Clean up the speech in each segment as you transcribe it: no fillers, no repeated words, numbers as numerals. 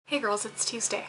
Hey girls, it's Tuesday.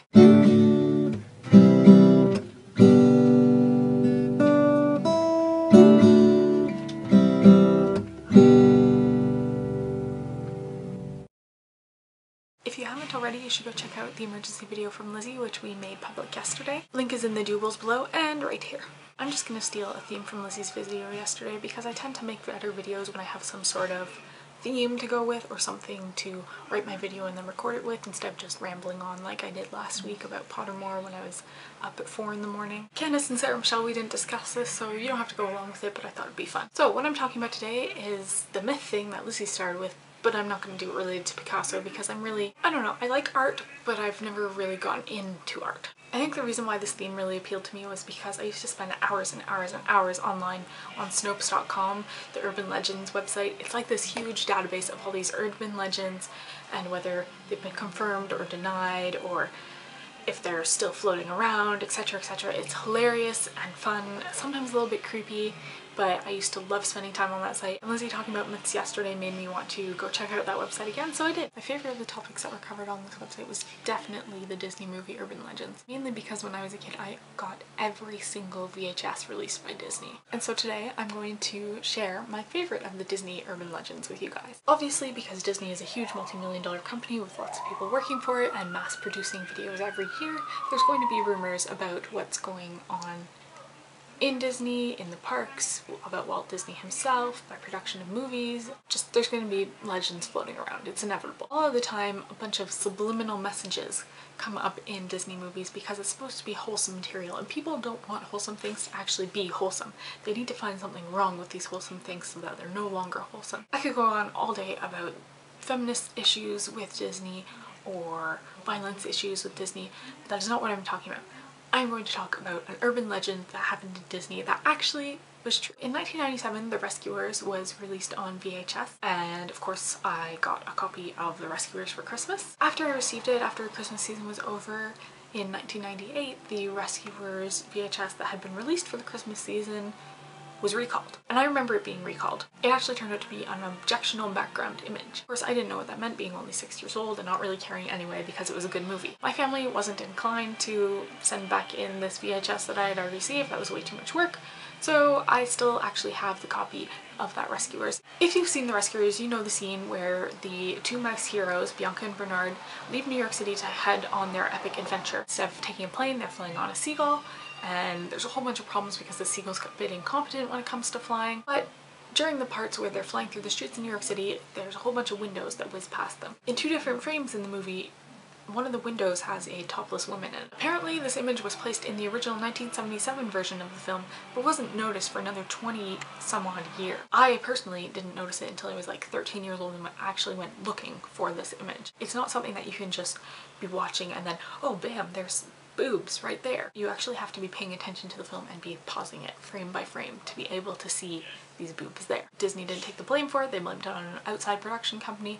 If you haven't already, you should go check out the emergency video from Lizzie, which we made public yesterday. Link is in the doobles below and right here. I'm just gonna steal a theme from Lizzie's video yesterday because I tend to make better videos when I have some sort of theme to go with or something to write my video and then record it with instead of just rambling on like I did last week about Pottermore when I was up at 4 in the morning. Candace and Sarah Michelle, we didn't discuss this, so you don't have to go along with it, but I thought it'd be fun. So what I'm talking about today is the myth thing that Lizzie started with, but I'm not going to do it related to Picasso because I'm really, I don't know, I like art, but I've never really gotten into art. I think the reason why this theme really appealed to me was because I used to spend hours and hours and hours online on Snopes.com, the urban legends website. It's like this huge database of all these urban legends and whether they've been confirmed or denied or if they're still floating around, etc, etc. It's hilarious and fun, sometimes a little bit creepy, but I used to love spending time on that site. And Lizzie talking about myths yesterday made me want to go check out that website again, so I did. My favorite of the topics that were covered on this website was definitely the Disney movie Urban Legends, mainly because when I was a kid I got every single VHS released by Disney. And so today I'm going to share my favorite of the Disney Urban Legends with you guys. Obviously, because Disney is a huge multi-million-dollar company with lots of people working for it and mass producing videos every year, there's going to be rumors about what's going on in Disney, in the parks, about Walt Disney himself, by production of movies. Just there's going to be legends floating around. It's inevitable. All of the time, a bunch of subliminal messages come up in Disney movies because it's supposed to be wholesome material, and people don't want wholesome things to actually be wholesome. They need to find something wrong with these wholesome things so that they're no longer wholesome. I could go on all day about feminist issues with Disney or violence issues with Disney, but that is not what I'm talking about. I'm going to talk about an urban legend that happened in Disney that actually was true. In 1997, The Rescuers was released on VHS, and of course I got a copy of The Rescuers for Christmas. After I received it, after the Christmas season was over, in 1998, The Rescuers VHS that had been released for the Christmas season was recalled. And I remember it being recalled. It actually turned out to be an objectionable background image. Of course, I didn't know what that meant, being only 6 years old and not really caring anyway because it was a good movie. My family wasn't inclined to send back in this VHS that I had already received. That was way too much work. So I still actually have the copy of that Rescuers. If you've seen The Rescuers, you know the scene where the two mouse heroes, Bianca and Bernard, leave New York City to head on their epic adventure. Instead of taking a plane, they're flying on a seagull, and there's a whole bunch of problems because the seagull's a bit incompetent when it comes to flying. But during the parts where they're flying through the streets in New York City, there's a whole bunch of windows that whiz past them. In 2 different frames in the movie, one of the windows has a topless woman in it. Apparently this image was placed in the original 1977 version of the film, but wasn't noticed for another 20 some odd years. I personally didn't notice it until I was like 13 years old and actually went looking for this image. It's not something that you can just be watching and then, oh bam, there's boobs right there. You actually have to be paying attention to the film and be pausing it frame by frame to be able to see these boobs there. Disney didn't take the blame for it. They blamed it on an outside production company,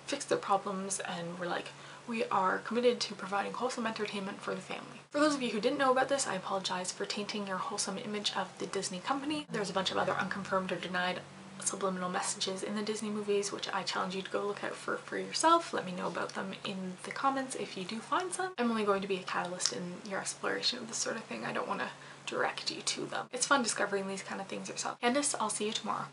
fixed their problems, and were like, we are committed to providing wholesome entertainment for the family. For those of you who didn't know about this, I apologize for tainting your wholesome image of the Disney company. There's a bunch of other unconfirmed or denied subliminal messages in the Disney movies, which I challenge you to go look out for yourself. Let me know about them in the comments if you do find some. I'm only going to be a catalyst in your exploration of this sort of thing. I don't want to direct you to them. It's fun discovering these kind of things yourself. Candace, I'll see you tomorrow.